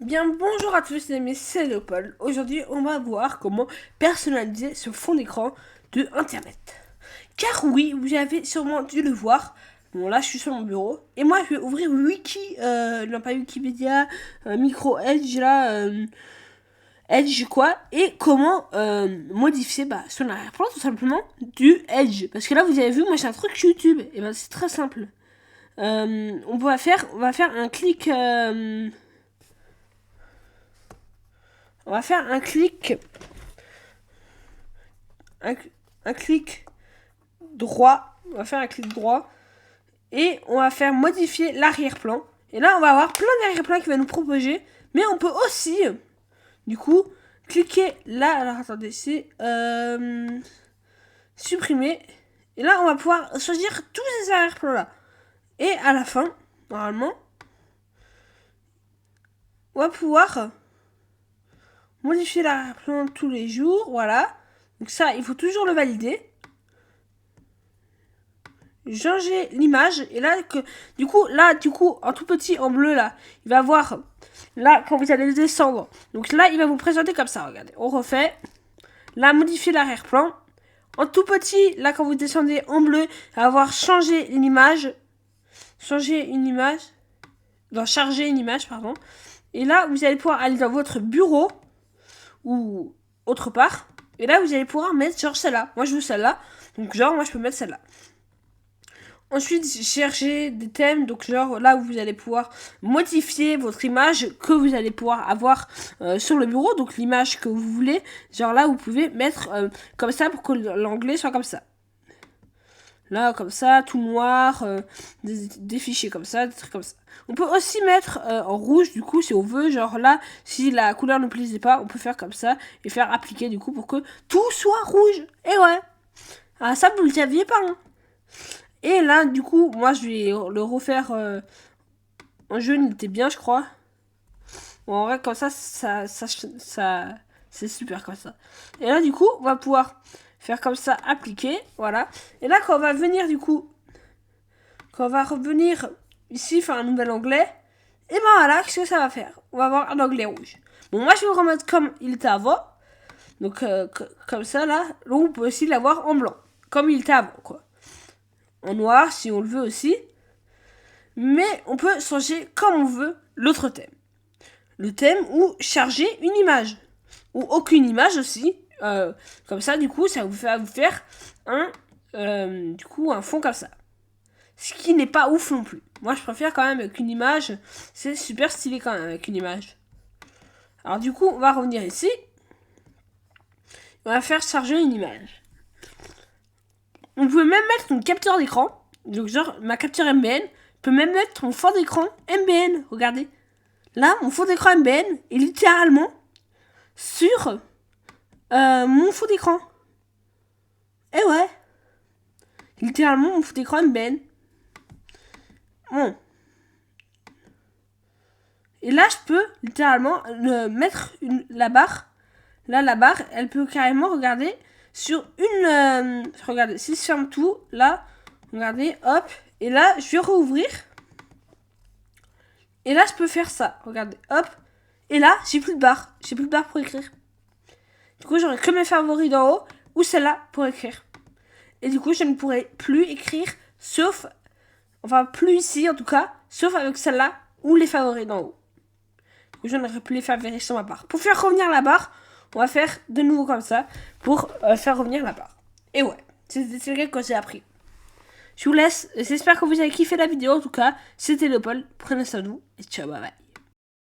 Bien, bonjour à tous les amis, c'est Léopold. Aujourd'hui, on va voir comment personnaliser ce fond d'écran de Internet. Car oui, vous avez sûrement dû le voir. Bon, là, je suis sur mon bureau. Et moi, je vais ouvrir non pas Wikipédia, Micro Edge, là, Edge quoi. Et comment modifier son arrière-plan, tout simplement, du Edge. Parce que là, vous avez vu, moi, j'ai un truc YouTube. Et ben, c'est très simple. On va faire un clic... on va faire un clic droit. On va faire un clic droit. Et on va faire modifier l'arrière-plan. Et là, on va avoir plein d'arrière-plans qui va nous proposer. Mais on peut aussi, du coup, cliquer là. Alors, attendez, c'est supprimer. Et là, on va pouvoir choisir tous ces arrière-plans-là. Et à la fin, normalement, on va pouvoir modifier l'arrière-plan tous les jours. Voilà. Donc ça, il faut toujours le valider. Changer l'image. Et là, du coup, en tout petit, en bleu, là, il va voir, là, quand vous allez descendre. Donc là, il va vous présenter comme ça, regardez. On refait. Là, modifier l'arrière-plan. En tout petit, là, quand vous descendez en bleu, il va avoir changé l'image. Changer une image. Non, charger une image, pardon. Et là, vous allez pouvoir aller dans votre bureau. Ou autre part. Et là, vous allez pouvoir mettre genre celle-là. Moi, je veux celle-là. Donc, genre, moi, je peux mettre celle-là. Ensuite, chercher des thèmes. Donc, genre, là où vous allez pouvoir modifier votre image que vous allez pouvoir avoir sur le bureau. Donc, l'image que vous voulez. Genre, là, vous pouvez mettre comme ça pour que l'anglais soit comme ça. Là, comme ça, tout noir, des fichiers comme ça, des trucs comme ça. On peut aussi mettre en rouge, du coup, si on veut. Genre là, si la couleur ne plaisait pas, on peut faire comme ça et faire appliquer, du coup, pour que tout soit rouge. Et ouais. Ah, ça, vous le saviez pas, hein. Et là, du coup, moi, je vais le refaire en jaune. Il était bien, je crois. Bon, en vrai, comme ça, c'est super comme ça. Et là, du coup, on va pouvoir faire comme ça, appliquer, voilà. Et là, quand on va venir, du coup, quand on va revenir ici, faire un nouvel onglet, et ben voilà, qu'est-ce que ça va faire? On va avoir un onglet rouge. Bon, moi, je vais le remettre comme il était avant. Donc, comme ça, là. Là, on peut aussi l'avoir en blanc. Comme il était avant, quoi. En noir, si on le veut aussi. Mais on peut changer comme on veut l'autre thème. Le thème ou charger une image. Ou aucune image aussi. Comme ça, du coup, ça va vous faire un fond comme ça. Ce qui n'est pas ouf non plus. Moi, je préfère quand même avec une image. C'est super stylé quand même avec une image. Alors du coup, on va revenir ici. On va faire charger une image. On peut même mettre une capture d'écran. Donc genre, ma capture MBN. Je peux même mettre mon fond d'écran MBN. Regardez. Là, mon fond d'écran MBN est littéralement sur mon fond d'écran. Et ouais. Littéralement, mon fond d'écran MBN. Bon. Et là, je peux littéralement mettre la barre. Là, la barre, elle peut carrément regarder sur une... regardez, si je ferme tout, là, regardez, hop. Et là, je vais rouvrir. Et là, je peux faire ça. Regardez, hop. Et là, j'ai plus de barre. J'ai plus de barre pour écrire. Du coup, j'aurai que mes favoris d'en haut ou celle-là pour écrire. Et du coup, je ne pourrai plus écrire, sauf... Enfin, plus ici, en tout cas, sauf avec celle-là ou les favoris d'en haut. Du coup, je n'aurai plus les favoris sur ma barre. Pour faire revenir la barre, on va faire de nouveau comme ça pour faire revenir la barre. Et ouais, c'est le que j'ai appris. Je vous laisse. J'espère que vous avez kiffé la vidéo. En tout cas, c'était Léopold. Prenez soin de vous et ciao, bye bye.